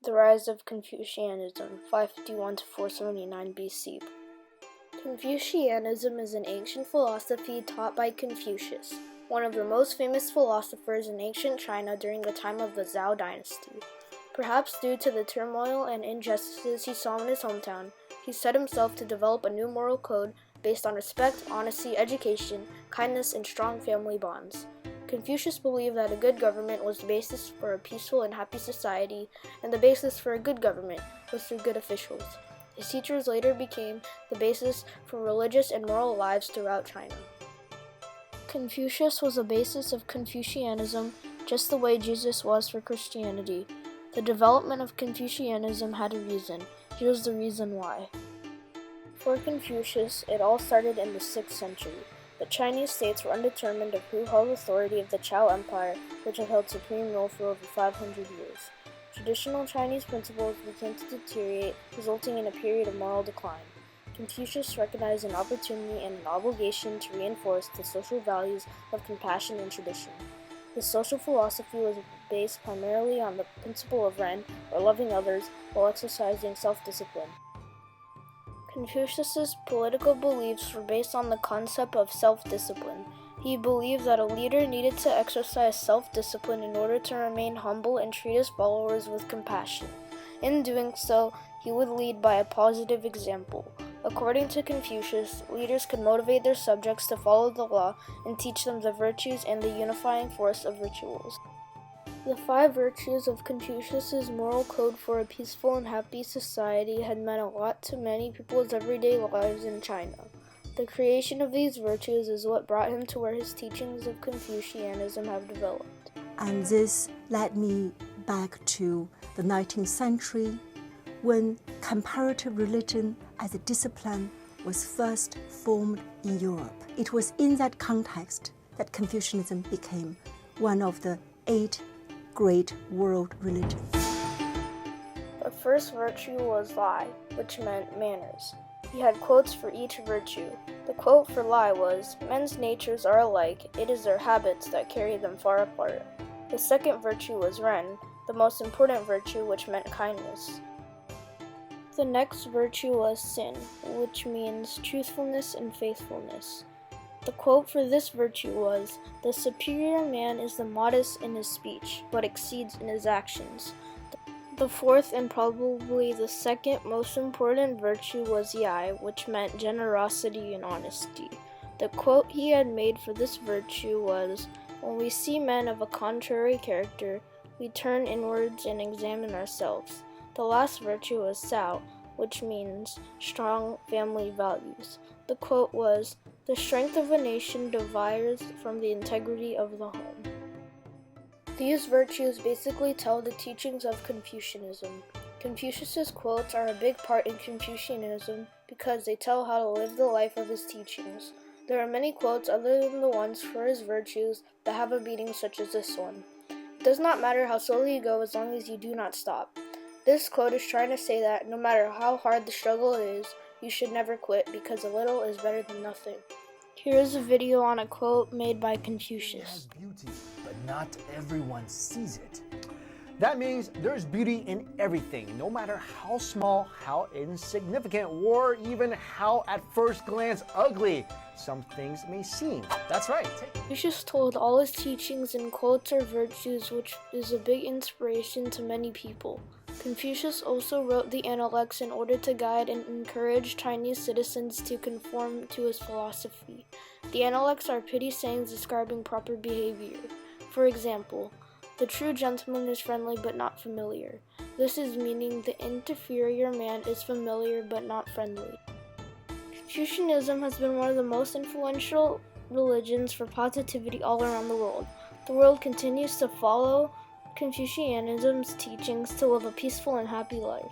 The Rise of Confucianism, 551 to 479 BC. Confucianism is an ancient philosophy taught by Confucius, one of the most famous philosophers in ancient China during the time of the Zhou dynasty. Perhaps due to the turmoil and injustices he saw in his hometown, he set himself to develop a new moral code based on respect, honesty, education, kindness, and strong family bonds. Confucius believed that a good government was the basis for a peaceful and happy society, and the basis for a good government was through good officials. His teachings later became the basis for religious and moral lives throughout China. Confucius was the basis of Confucianism, just the way Jesus was for Christianity. The development of Confucianism had a reason. Here's the reason why. For Confucius, it all started in the 6th century. The Chinese states were undetermined of who held authority of the Zhou Empire, which had held supreme rule for over 500 years. Traditional Chinese principles began to deteriorate, resulting in a period of moral decline. Confucius recognized an opportunity and an obligation to reinforce the social values of compassion and tradition. His social philosophy was based primarily on the principle of Ren, or loving others, while exercising self-discipline. Confucius's political beliefs were based on the concept of self-discipline. He believed that a leader needed to exercise self-discipline in order to remain humble and treat his followers with compassion. In doing so, he would lead by a positive example. According to Confucius, leaders could motivate their subjects to follow the law and teach them the virtues and the unifying force of rituals. The 5 virtues of Confucius's moral code for a peaceful and happy society had meant a lot to many people's everyday lives in China. The creation of these virtues is what brought him to where his teachings of Confucianism have developed. And this led me back to the 19th century, when comparative religion as a discipline was first formed in Europe. It was in that context that Confucianism became one of the 8 great world religions. The first virtue was lie, which meant manners. He had quotes for each virtue. The quote for lie was, "Men's natures are alike, it is their habits that carry them far apart." The second virtue was Ren, the most important virtue, which meant kindness. The next virtue was sin, which means truthfulness and faithfulness. The quote for this virtue was, "The superior man is the modest in his speech, but exceeds in his actions." The fourth and probably the second most important virtue was Yai, which meant generosity and honesty. The quote he had made for this virtue was, "When we see men of a contrary character, we turn inwards and examine ourselves." The last virtue was Sao, which means strong family values. The quote was, "The strength of a nation derives from the integrity of the home." These virtues basically tell the teachings of Confucianism. Confucius's quotes are a big part in Confucianism because they tell how to live the life of his teachings. There are many quotes other than the ones for his virtues that have a meaning such as this one. It does not matter how slowly you go as long as you do not stop. This quote is trying to say that no matter how hard the struggle is, you should never quit because a little is better than nothing. Here is a video on a quote made by Confucius. It has beauty, but not everyone sees it. That means there's beauty in everything, no matter how small, how insignificant, or even how at first glance ugly some things may seem. That's right. Confucius told all his teachings in quotes or virtues, which is a big inspiration to many people. Confucius also wrote the Analects in order to guide and encourage Chinese citizens to conform to his philosophy. The Analects are pithy sayings describing proper behavior. For example, "The true gentleman is friendly but not familiar." This is meaning the inferior man is familiar but not friendly. Confucianism has been one of the most influential religions for positivity all around the world. The world continues to follow Confucianism's teachings to live a peaceful and happy life.